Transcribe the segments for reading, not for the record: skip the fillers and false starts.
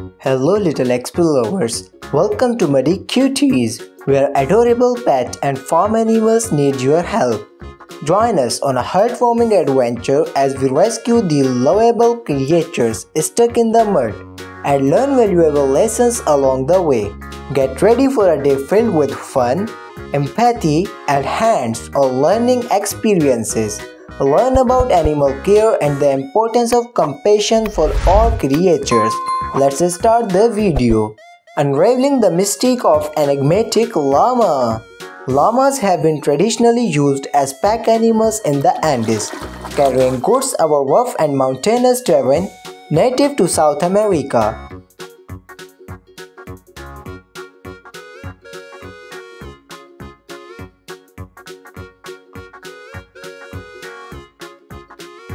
Hello little explorers, welcome to Muddy Cuties, where adorable pet and farm animals need your help. Join us on a heartwarming adventure as we rescue the lovable creatures stuck in the mud and learn valuable lessons along the way. Get ready for a day filled with fun, empathy, and hands-on learning experiences. Learn about animal care and the importance of compassion for all creatures. Let's start the video. Unraveling the mystique of enigmatic llama. Llamas have been traditionally used as pack animals in the Andes, carrying goods over rough and mountainous terrain native to South America.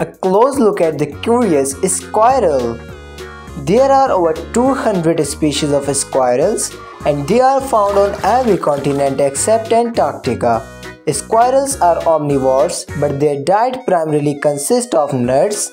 A close look at the curious squirrel. There are over 200 species of squirrels and they are found on every continent except Antarctica. Squirrels are omnivores, but their diet primarily consists of nuts,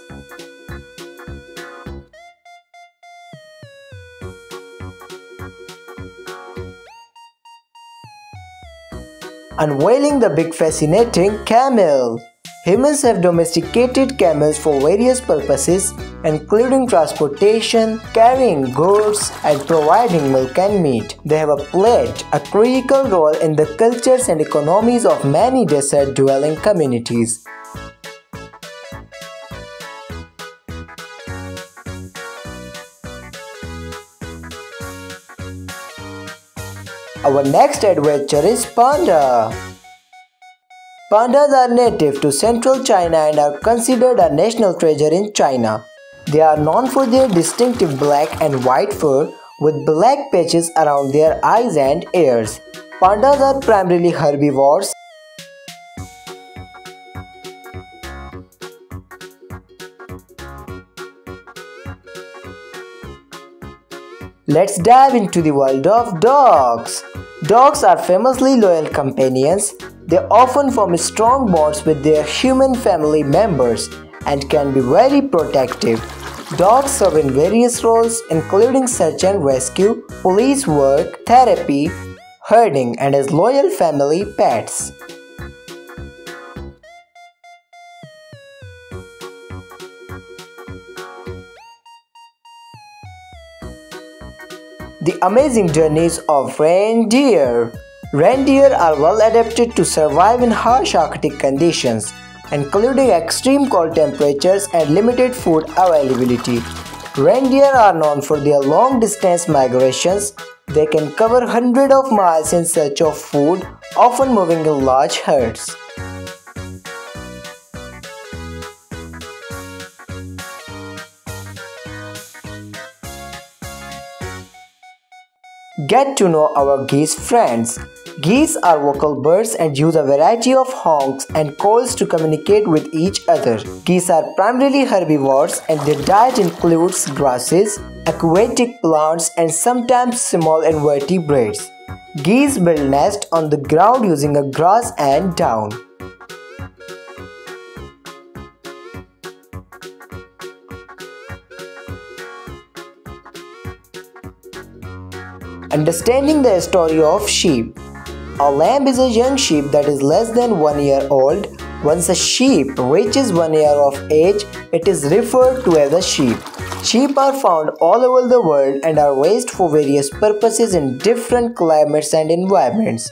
unveiling the big fascinating camel. Humans have domesticated camels for various purposes, including transportation, carrying goods, and providing milk and meat. They have played a critical role in the cultures and economies of many desert-dwelling communities. Our next adventure is Panda. Pandas are native to central China and are considered a national treasure in China. They are known for their distinctive black and white fur with black patches around their eyes and ears. Pandas are primarily herbivores. Let's dive into the world of dogs. Dogs are famously loyal companions. They often form strong bonds with their human family members and can be very protective. Dogs serve in various roles including search and rescue, police work, therapy, herding, and as loyal family pets. The amazing journeys of reindeer. Reindeer are well adapted to survive in harsh Arctic conditions, including extreme cold temperatures and limited food availability. Reindeer are known for their long-distance migrations. They can cover hundreds of miles in search of food, often moving in large herds. Get to know our geese friends. Geese are vocal birds and use a variety of honks and calls to communicate with each other. Geese are primarily herbivores and their diet includes grasses, aquatic plants, and sometimes small invertebrates. Geese build nests on the ground using a grass and down. Understanding the story of sheep. A lamb is a young sheep that is less than 1 year old. Once a sheep reaches 1 year of age, it is referred to as a sheep. Sheep are found all over the world and are raised for various purposes in different climates and environments.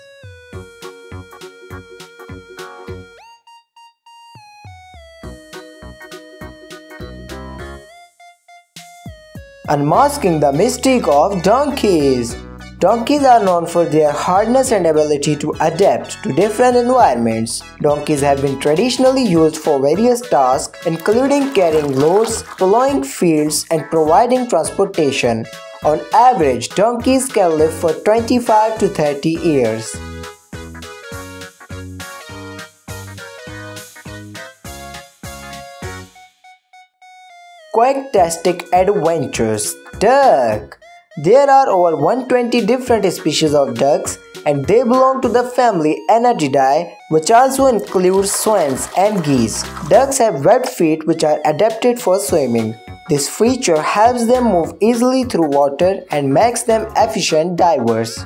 Unmasking the mystique of donkeys. Donkeys are known for their hardness and ability to adapt to different environments. Donkeys have been traditionally used for various tasks, including carrying loads, plowing fields, and providing transportation. On average, donkeys can live for 25 to 30 years. Quacktastic adventures. Duck. There are over 120 different species of ducks and they belong to the family Anaeidae, which also includes swans and geese. Ducks have webbed feet which are adapted for swimming. This feature helps them move easily through water and makes them efficient divers.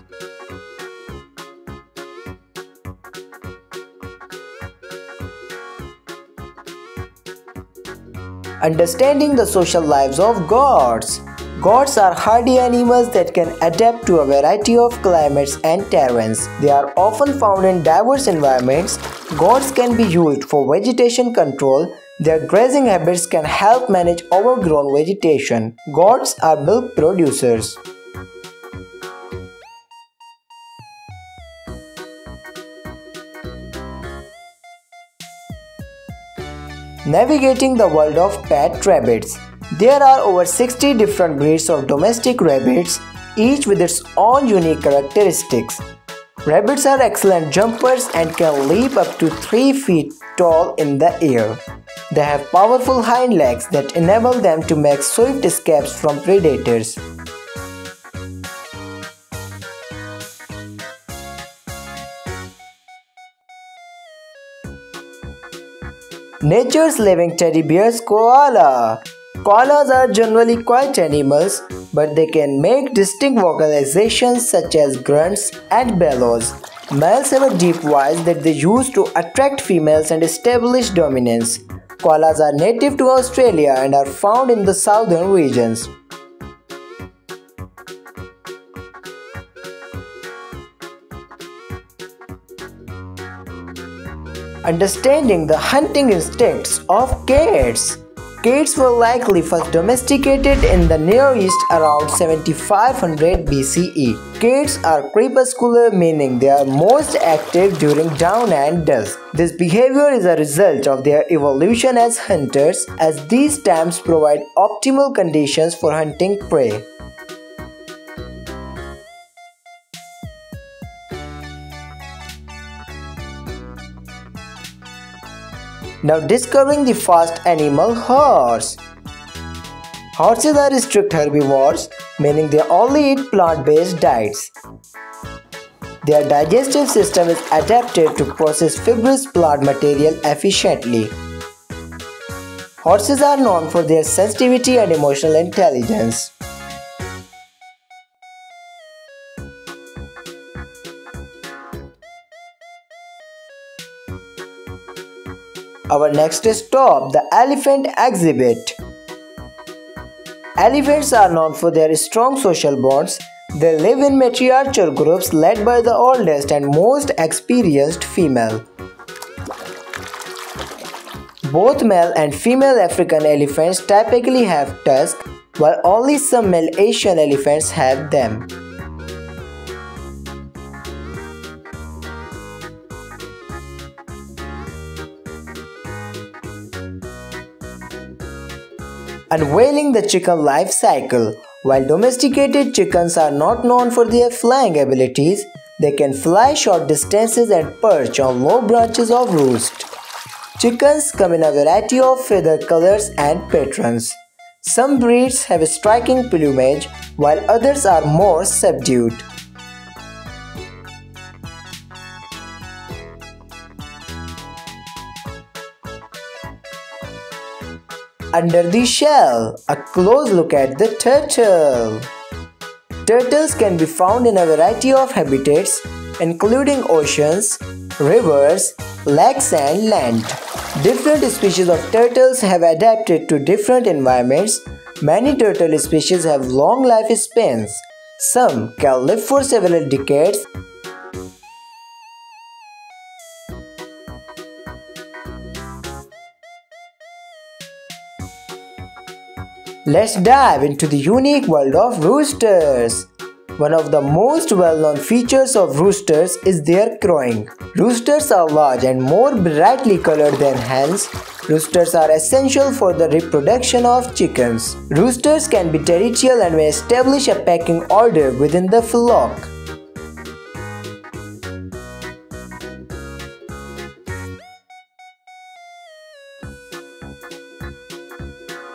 Understanding the social lives of goats. Goats are hardy animals that can adapt to a variety of climates and terrains. They are often found in diverse environments. Goats can be used for vegetation control. Their grazing habits can help manage overgrown vegetation. Goats are milk producers. Navigating the world of pet rabbits. There are over 60 different breeds of domestic rabbits, each with its own unique characteristics. Rabbits are excellent jumpers and can leap up to 3 feet tall in the air. They have powerful hind legs that enable them to make swift escapes from predators. Nature's living teddy bears koala. Koalas are generally quiet animals, but they can make distinct vocalizations such as grunts and bellows. Males have a deep voice that they use to attract females and establish dominance. Koalas are native to Australia and are found in the southern regions. Understanding the hunting instincts of cats. Cats were likely first domesticated in the Near East around 7500 BCE. Cats are crepuscular, meaning they are most active during dawn and dusk. This behavior is a result of their evolution as hunters, as these times provide optimal conditions for hunting prey. Now discovering the first animal, horse. Horses are strict herbivores, meaning they only eat plant-based diets. Their digestive system is adapted to process fibrous plant material efficiently. Horses are known for their sensitivity and emotional intelligence. Our next stop, the elephant exhibit. Elephants are known for their strong social bonds. They live in matriarchal groups led by the oldest and most experienced female. Both male and female African elephants typically have tusks, while only some male Asian elephants have them. Unveiling the chicken life cycle. While domesticated chickens are not known for their flying abilities, they can fly short distances and perch on low branches or roost. Chickens come in a variety of feather colors and patterns. Some breeds have striking plumage, while others are more subdued. Under the shell, a close look at the turtle. Turtles can be found in a variety of habitats, including oceans, rivers, lakes and land. Different species of turtles have adapted to different environments. Many turtle species have long lifespans. Some can live for several decades. Let's dive into the unique world of roosters. One of the most well-known features of roosters is their crowing. Roosters are large and more brightly colored than hens. Roosters are essential for the reproduction of chickens. Roosters can be territorial and may establish a pecking order within the flock.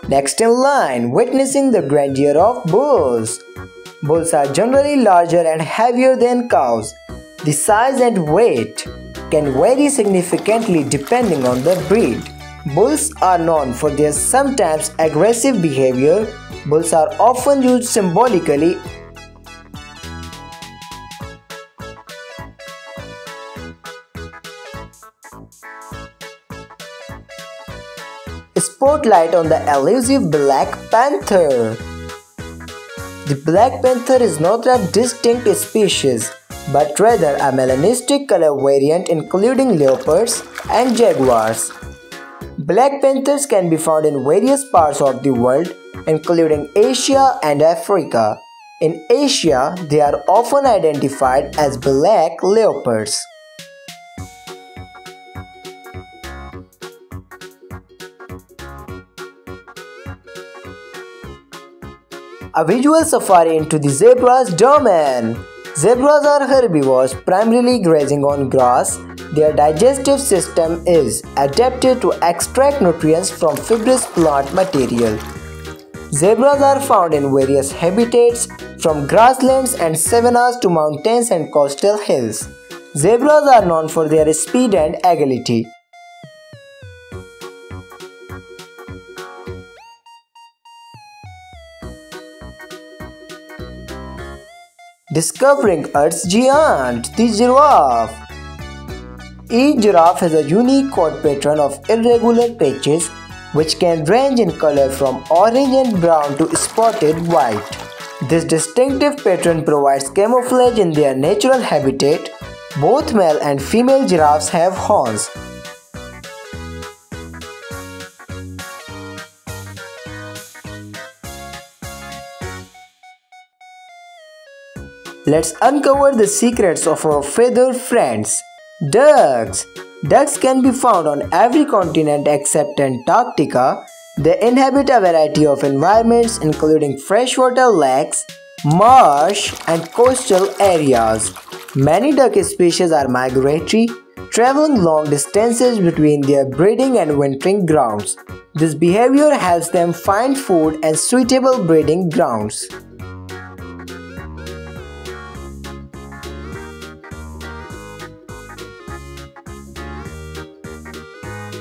Next in line, witnessing the grandeur of bulls. Bulls are generally larger and heavier than cows. The size and weight can vary significantly depending on the breed. Bulls are known for their sometimes aggressive behavior. Bulls are often used symbolically. Spotlight on the elusive Black Panther. The Black Panther is not a distinct species, but rather a melanistic color variant including leopards and jaguars. Black panthers can be found in various parts of the world, including Asia and Africa. In Asia, they are often identified as black leopards. A visual safari into the zebra's domain. Zebras are herbivores, primarily grazing on grass. Their digestive system is adapted to extract nutrients from fibrous plant material. Zebras are found in various habitats, from grasslands and savannas to mountains and coastal hills. Zebras are known for their speed and agility. Discovering Earth's giant, the giraffe. Each giraffe has a unique coat pattern of irregular patches which can range in color from orange and brown to spotted white. This distinctive pattern provides camouflage in their natural habitat. Both male and female giraffes have horns. Let's uncover the secrets of our feathered friends. Ducks. Ducks can be found on every continent except Antarctica. They inhabit a variety of environments including freshwater lakes, marsh, and coastal areas. Many duck species are migratory, traveling long distances between their breeding and wintering grounds. This behavior helps them find food and suitable breeding grounds.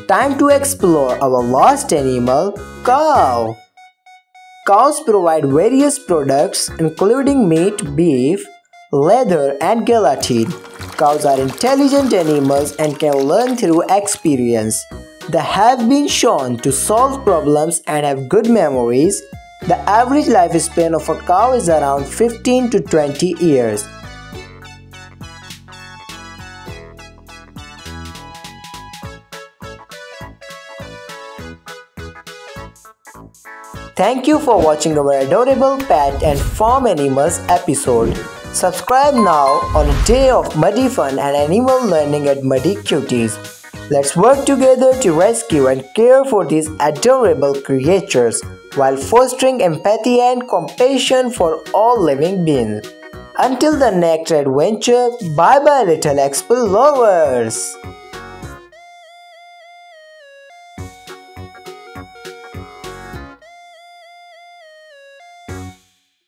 Time to explore our last animal, cow. Cows provide various products including meat, beef, leather, and gelatin. Cows are intelligent animals and can learn through experience. They have been shown to solve problems and have good memories. The average lifespan of a cow is around 15 to 20 years. Thank you for watching our adorable pet and farm animals episode. Subscribe now on a day of muddy fun and animal learning at Muddy Cuties. Let's work together to rescue and care for these adorable creatures while fostering empathy and compassion for all living beings. Until the next adventure, bye bye little explorers.